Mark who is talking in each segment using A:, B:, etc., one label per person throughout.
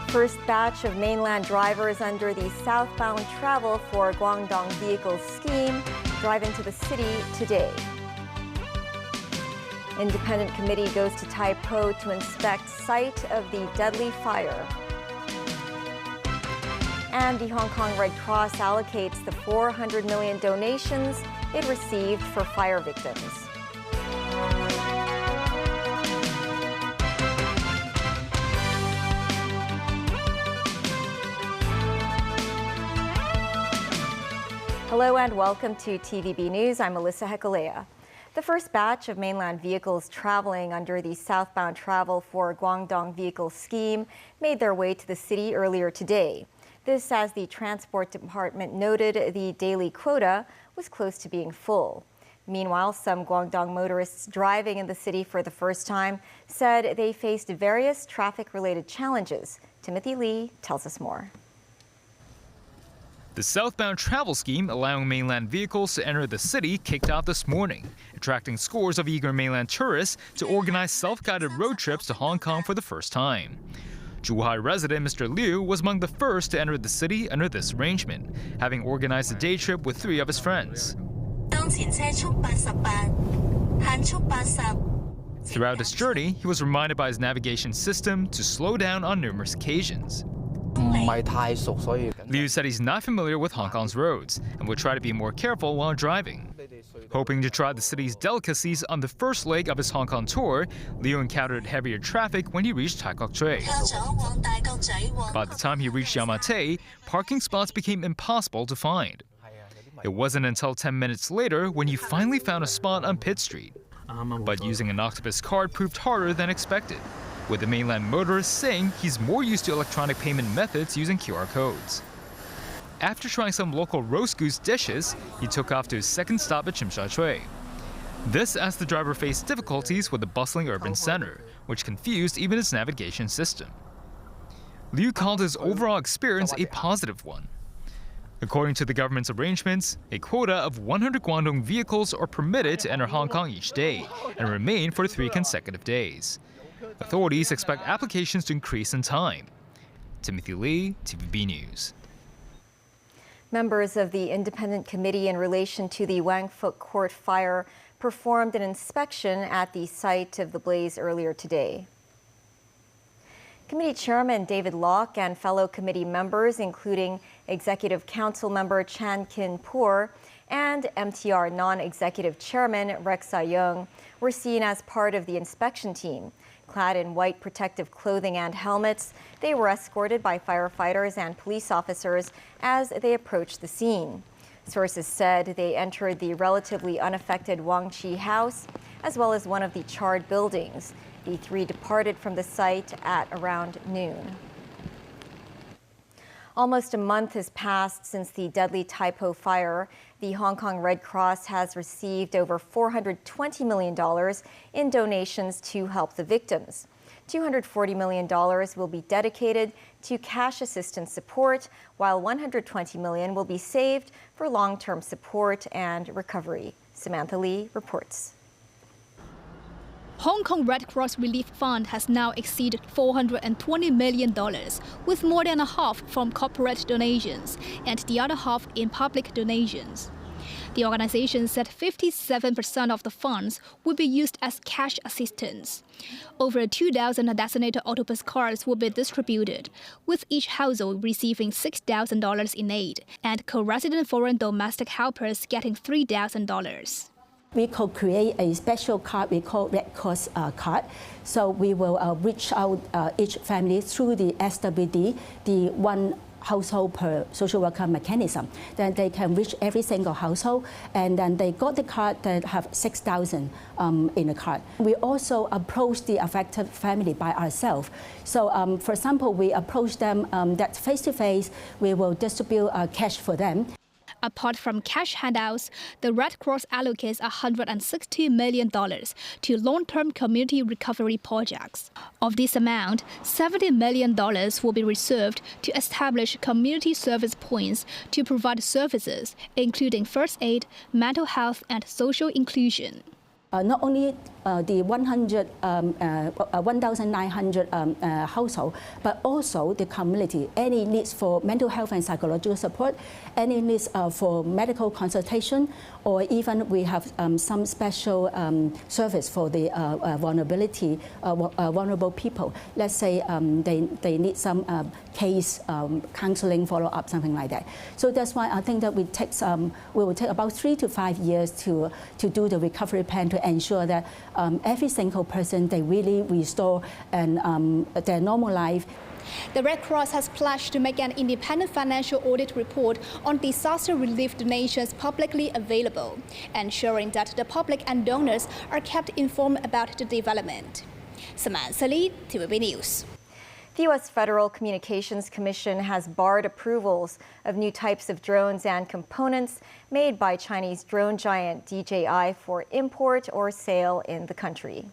A: First batch of mainland drivers under the southbound travel for Guangdong vehicle scheme drive into the city today. Independent committee goes to Tai Po to inspect site of the deadly fire. And the Hong Kong Red Cross allocates the 400 million donations it received for fire victims. Hello and welcome to TVB News. I'm Melissa Hekalea. The first batch of mainland vehicles traveling under the southbound travel for Guangdong vehicle scheme made their way to the city earlier today. This as the Transport Department noted the daily quota was close to being full. Meanwhile, some Guangdong motorists driving in the city for the first time said they faced various traffic-related challenges. Timothy Lee tells us more.
B: The southbound travel scheme allowing mainland vehicles to enter the city kicked off this morning, attracting scores of eager mainland tourists to organize self-guided road trips to Hong Kong for the first time. Zhuhai resident Mr. Liu was among the first to enter the city under this arrangement, having organized a day trip with 3 of his friends. Throughout his journey, he was reminded by his navigation system to slow down on numerous occasions. Liu said he's not familiar with Hong Kong's roads and would try to be more careful while driving. Hoping to try the city's delicacies on the first leg of his Hong Kong tour, Liu encountered heavier traffic when he reached Tai Kok Tsui. By the time he reached Yau Ma Tei, parking spots became impossible to find. It wasn't until 10 minutes later when he finally found a spot on Pitt Street. But using an octopus card proved harder than expected, with the mainland motorist saying he's more used to electronic payment methods using QR codes. After trying some local roast goose dishes, he took off to his second stop at Tsim Sha Tsui. This as the driver faced difficulties with the bustling urban center, which confused even his navigation system. Liu called his overall experience a positive one. According to the government's arrangements, a quota of 100 Guangdong vehicles are permitted to enter Hong Kong each day and remain for 3 consecutive days. Authorities expect applications to increase in time. Timothy Lee, TVB News.
A: Members of the Independent Committee in relation to the Wang Fuk Court fire performed an inspection at the site of the blaze earlier today. Committee Chairman David Locke and fellow committee members, including Executive Council member Chan Kin-por and MTR non-executive chairman Rex Sa-young, were seen as part of the inspection team. Clad in white protective clothing and helmets, they were escorted by firefighters and police officers as they approached the scene. Sources said they entered the relatively unaffected Wang Chi house, as well as one of the charred buildings. The 3 departed from the site at around noon. Almost a month has passed since the deadly Tai Po fire. The Hong Kong Red Cross has received over $420 million in donations to help the victims. $240 million will be dedicated to cash assistance support, while $120 million will be saved for long-term support and recovery. Samantha Lee reports.
C: Hong Kong Red Cross Relief Fund has now exceeded $420 million, with more than a half from corporate donations and the other half in public donations. The organization said 57% of the funds will be used as cash assistance. Over 2,000 designated octopus cards will be distributed, with each household receiving $6,000 in aid and co-resident foreign domestic helpers getting $3,000.
D: We could create a special card we call Red Cross card. So we will reach out each family through the SWD, the one household per social worker mechanism. Then they can reach every single household, and then they got the card that have 6,000 in the card. We also approach the affected family by ourselves. So for example, we approach them that face-to-face, we will distribute cash for them.
C: Apart from cash handouts, the Red Cross allocates $160 million to long-term community recovery projects. Of this amount, $70 million will be reserved to establish community service points to provide services, including first aid, mental health, and social inclusion.
D: Not only the 1,900 households, but also the community. Any needs for mental health and psychological support, any needs for medical consultation, or even we have some special service for the vulnerable people. Let's say they need some case counseling follow-up, something like that. So that's why I think that we will take about 3 to 5 years to do the recovery plan to ensure that every single person, they really restore and their normal life.
C: The Red Cross has pledged to make an independent financial audit report on disaster relief donations publicly available, ensuring that the public and donors are kept informed about the development. Samantha Lee, TVB News.
A: The U.S. Federal Communications Commission has barred approvals of new types of drones and components made by Chinese drone giant DJI for import or sale in the country.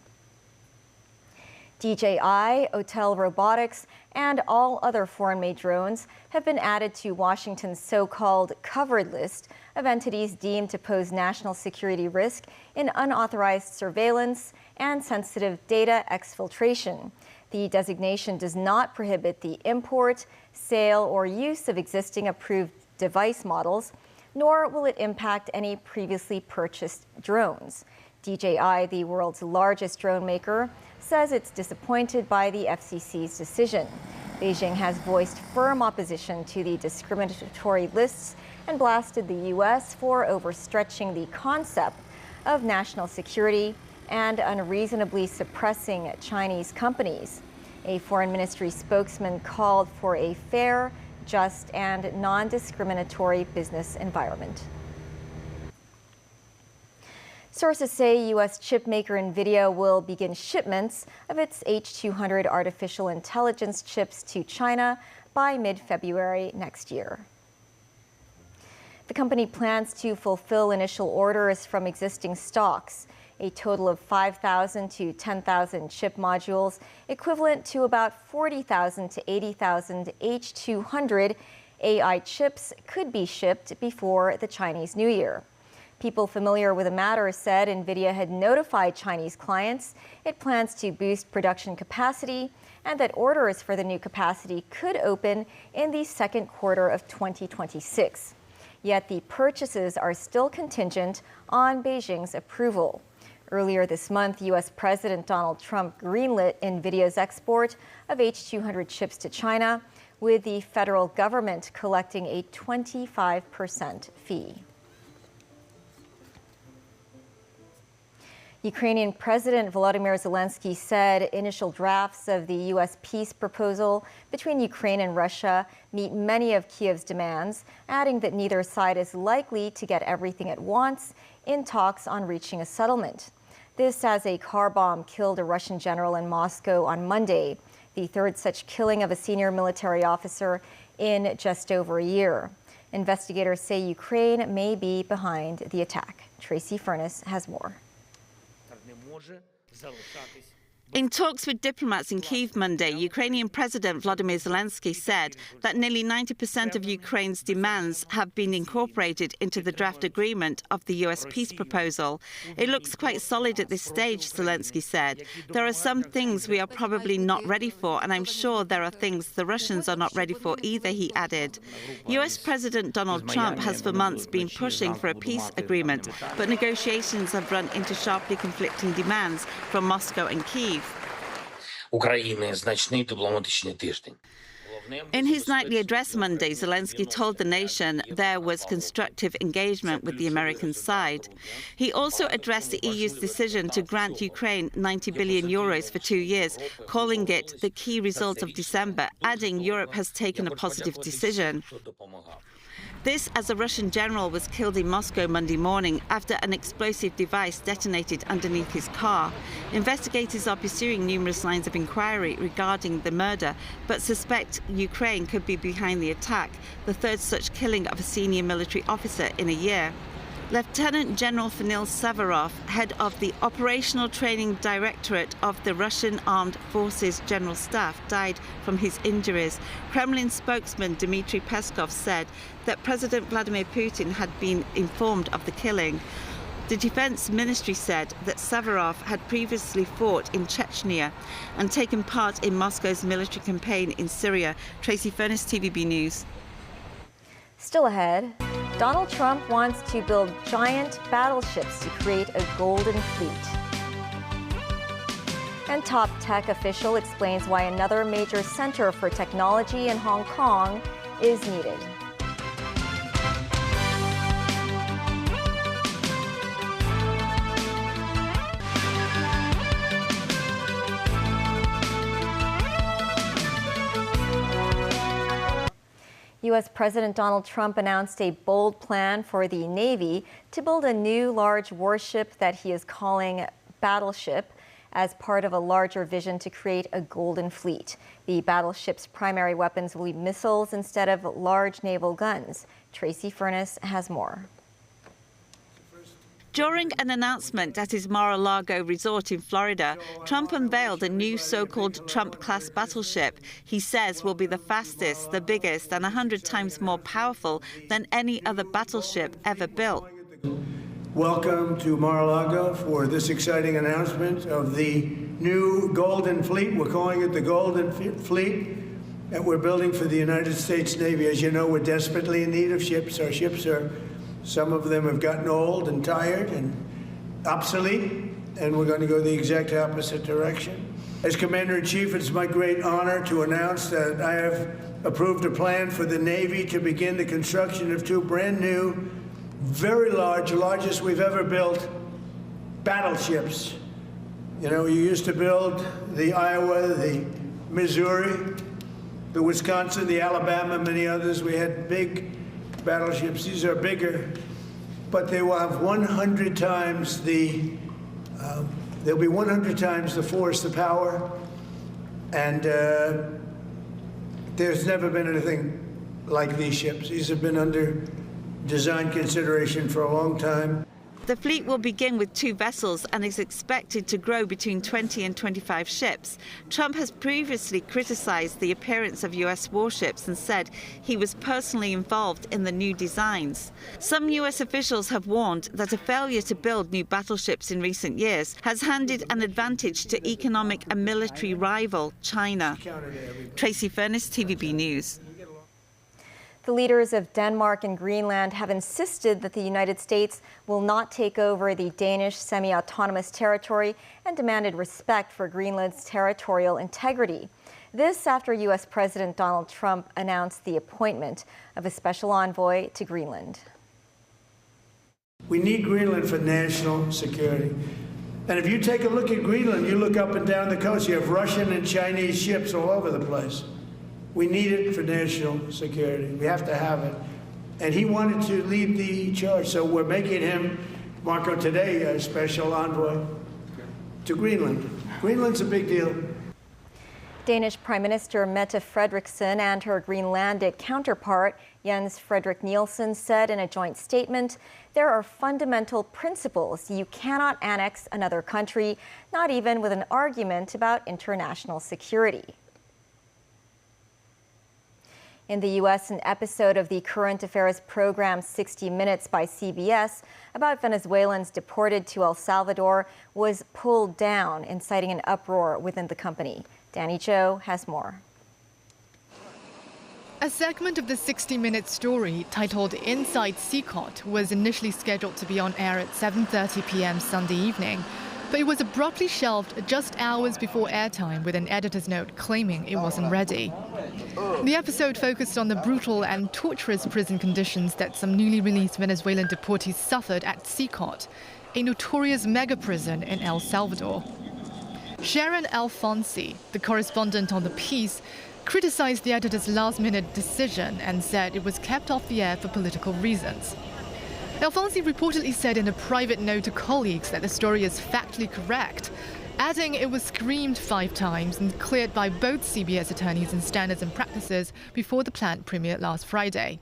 A: DJI, Autel Robotics, and all other foreign-made drones have been added to Washington's so-called covered list of entities deemed to pose national security risk in unauthorized surveillance and sensitive data exfiltration. The designation does not prohibit the import, sale, or use of existing approved device models, nor will it impact any previously purchased drones. DJI, the world's largest drone maker, says it's disappointed by the FCC's decision. Beijing has voiced firm opposition to the discriminatory lists and blasted the U.S. for overstretching the concept of national security and unreasonably suppressing Chinese companies. A foreign ministry spokesman called for a fair, just, and non-discriminatory business environment. Sources say U.S. chipmaker NVIDIA will begin shipments of its H200 artificial intelligence chips to China by mid-February next year. The company plans to fulfill initial orders from existing stocks, a total of 5,000 to 10,000 chip modules, equivalent to about 40,000 to 80,000 H200 AI chips could be shipped before the Chinese New Year. People familiar with the matter said NVIDIA had notified Chinese clients it plans to boost production capacity and that orders for the new capacity could open in the second quarter of 2026. Yet the purchases are still contingent on Beijing's approval. Earlier this month, U.S. President Donald Trump greenlit NVIDIA's export of H200 chips to China, with the federal government collecting a 25% fee. Ukrainian President Volodymyr Zelensky said initial drafts of the U.S. peace proposal between Ukraine and Russia meet many of Kiev's demands, adding that neither side is likely to get everything it wants in talks on reaching a settlement. This as a car bomb killed a Russian general in Moscow on Monday, the third such killing of a senior military officer in just over a year. Investigators say Ukraine may be behind the attack. Tracy Furness has more.
E: In talks with diplomats in Kyiv Monday, Ukrainian President Volodymyr Zelensky said that nearly 90% of Ukraine's demands have been incorporated into the draft agreement of the U.S. peace proposal. It looks quite solid at this stage, Zelensky said. There are some things we are probably not ready for, and I'm sure there are things the Russians are not ready for either, he added. U.S. President Donald Trump has for months been pushing for a peace agreement, but negotiations have run into sharply conflicting demands from Moscow and Kyiv. In his nightly address Monday, Zelensky told the nation there was constructive engagement with the American side. He also addressed the EU's decision to grant Ukraine 90 billion euros for 2 years, calling it the key result of December, adding Europe has taken a positive decision. This as a Russian general was killed in Moscow Monday morning after an explosive device detonated underneath his car. Investigators are pursuing numerous lines of inquiry regarding the murder, but suspect Ukraine could be behind the attack, the third such killing of a senior military officer in a year. Lieutenant General Vanil Savarov, head of the Operational Training Directorate of the Russian Armed Forces General Staff, died from his injuries. Kremlin spokesman Dmitry Peskov said that President Vladimir Putin had been informed of the killing. The Defense Ministry said that Savarov had previously fought in Chechnya and taken part in Moscow's military campaign in Syria. Tracy Furness, TVB News.
A: Still ahead, Donald Trump wants to build giant battleships to create a golden fleet. And top tech official explains why another major center for technology in Hong Kong is needed. U.S. President Donald Trump announced a bold plan for the Navy to build a new large warship that he is calling Battleship as part of a larger vision to create a golden fleet. The battleship's primary weapons will be missiles instead of large naval guns. Tracy Furness has more.
E: During an announcement at his Mar-a-Lago resort in Florida, Trump unveiled a new so-called Trump-class battleship he says will be the fastest, the biggest, and 100 times more powerful than any other battleship ever built.
F: Welcome to Mar-a-Lago for this exciting announcement of the new Golden Fleet. We're calling it the Golden Fleet that we're building for the United States Navy. As you know, we're desperately in need of ships. Our ships are some of them have gotten old and tired and obsolete, and we're going to go the exact opposite direction. As Commander-in-Chief, it's my great honor to announce that I have approved a plan for the Navy to begin the construction of two brand new, very large, largest we've ever built, battleships. You know, you used to build the Iowa, the Missouri, the Wisconsin, the Alabama, many others. We had big battleships. These are bigger, but they will have 100 times they'll be 100 times the force, the power, and there's never been anything like these ships. These have been under design consideration for a long time.
E: The fleet will begin with 2 vessels and is expected to grow between 20 and 25 ships. Trump has previously criticized the appearance of U.S. warships and said he was personally involved in the new designs. Some U.S. officials have warned that a failure to build new battleships in recent years has handed an advantage to economic and military rival China. Tracy Furness, TVB News.
A: The leaders of Denmark and Greenland have insisted that the United States will not take over the Danish semi-autonomous territory and demanded respect for Greenland's territorial integrity. This after U.S. President Donald Trump announced the appointment of a special envoy to Greenland.
F: We need Greenland for national security. And if you take a look at Greenland, you look up and down the coast, you have Russian and Chinese ships all over the place. We need it for national security. We have to have it. And he wanted to lead the charge, so we're making him, Marco, today, a special envoy to Greenland. Greenland's a big deal.
A: Danish Prime Minister Mette Frederiksen and her Greenlandic counterpart, Jens Frederik Nielsen, said in a joint statement, there are fundamental principles. You cannot annex another country, not even with an argument about international security. In the U.S., an episode of the current affairs program 60 Minutes by CBS about Venezuelans deported to El Salvador was pulled down, inciting an uproar within the company. Danny Zhou has more.
G: A segment of the 60 Minutes story titled Inside CCOT was initially scheduled to be on air at 7:30 p.m. Sunday evening, but it was abruptly shelved just hours before airtime with an editor's note claiming it wasn't ready. The episode focused on the brutal and torturous prison conditions that some newly released Venezuelan deportees suffered at CCOT, a notorious mega-prison in El Salvador. Sharon Alfonsi, the correspondent on the piece, criticized the editor's last-minute decision and said it was kept off the air for political reasons. Alfonsi reportedly said in a private note to colleagues that the story is factually correct, adding it was screened 5 times and cleared by both CBS attorneys in Standards and Practices before the planned premiere last Friday.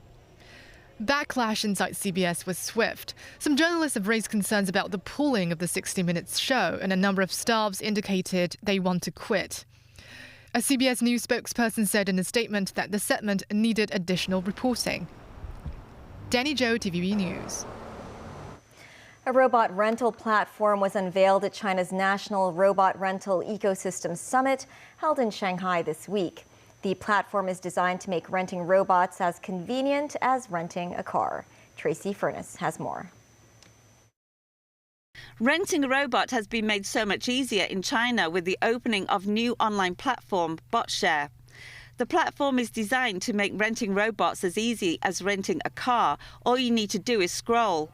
G: Backlash inside CBS was swift. Some journalists have raised concerns about the pulling of the 60 Minutes show, and a number of staffs indicated they want to quit. A CBS News spokesperson said in a statement that the segment needed additional reporting. Danny Zhou, TVB News.
A: A robot rental platform was unveiled at China's National Robot Rental Ecosystem Summit, held in Shanghai this week. The platform is designed to make renting robots as convenient as renting a car. Tracy Furness has more.
E: Renting a robot has been made so much easier in China with the opening of new online platform BotShare. The platform is designed to make renting robots as easy as renting a car. All you need to do is scroll.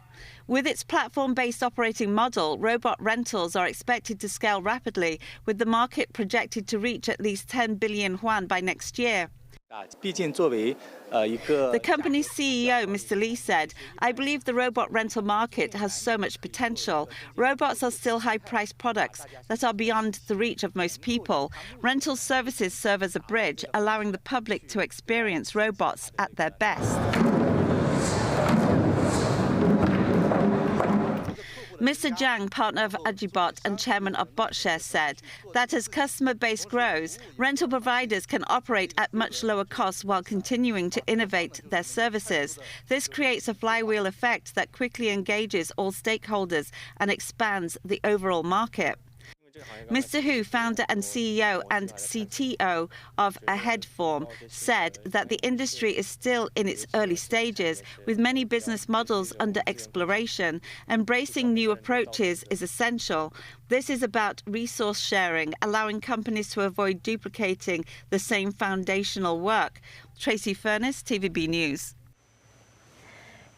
E: With its platform-based operating model, robot rentals are expected to scale rapidly, with the market projected to reach at least 10 billion yuan by next year. The company's CEO, Mr. Li, said, "I believe the robot rental market has so much potential. Robots are still high-priced products that are beyond the reach of most people. Rental services serve as a bridge, allowing the public to experience robots at their best." Mr. Zhang, partner of Agibot and chairman of BotShare, said that as customer base grows, rental providers can operate at much lower costs while continuing to innovate their services. This creates a flywheel effect that quickly engages all stakeholders and expands the overall market. Mr. Hu, founder and CEO and CTO of Aheadform, said that the industry is still in its early stages, with many business models under exploration. Embracing new approaches is essential. This is about resource sharing, allowing companies to avoid duplicating the same foundational work. Tracy Furness, TVB News.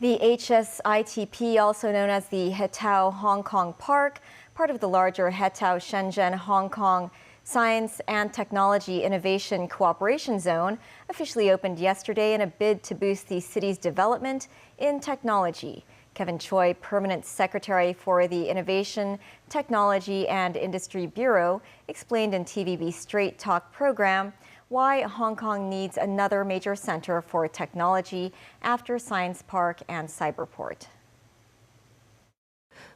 A: The HSITP, also known as the Hetao Hong Kong Park, part of the larger Hetao Shenzhen Hong Kong Science and Technology Innovation Cooperation Zone, officially opened yesterday in a bid to boost the city's development in technology. Kevin Choi, Permanent Secretary for the Innovation, Technology and Industry Bureau, explained in TVB's Straight Talk program why Hong Kong needs another major center for technology after Science Park and Cyberport.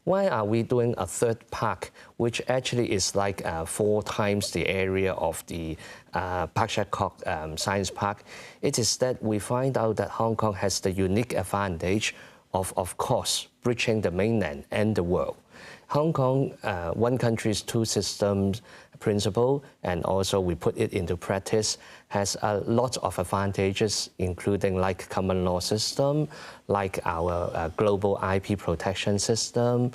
H: Why are we doing a third park, which actually is like 4 times the area of the Pak Shek Kok Science Park? It is that we find out that Hong Kong has the unique advantage of course, bridging the mainland and the world. Hong Kong, one country, 2 systems principle, and also we put it into practice, has a lot of advantages, including like common law system, like our global IP protection system.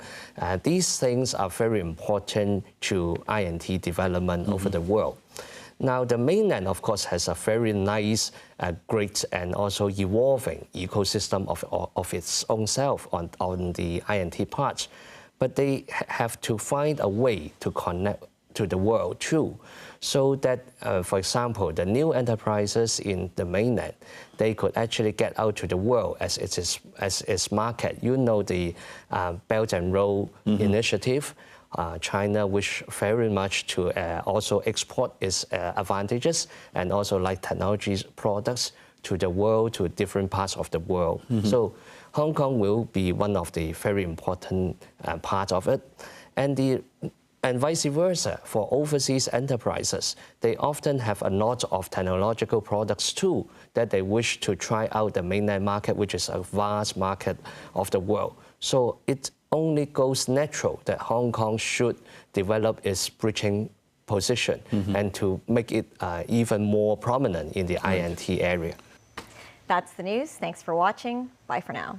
H: These things are very important to INT development over the world. Now, the mainland, of course, has a very nice, great, and also evolving ecosystem of its own self on the INT part. But they have to find a way to connect to the world too, so that, for example, the new enterprises in the mainland, they could actually get out to the world as its market. You know, the Belt and Road Initiative, China wish very much to also export its advantages and also like technology products to the world, to different parts of the world. So Hong Kong will be one of the very important part of it. And vice versa, for overseas enterprises, they often have a lot of technological products too that they wish to try out the mainland market, which is a vast market of the world. So it only goes natural that Hong Kong should develop its bridging position and to make it even more prominent in the INT area.
A: That's the news. Thanks for watching. Bye for now.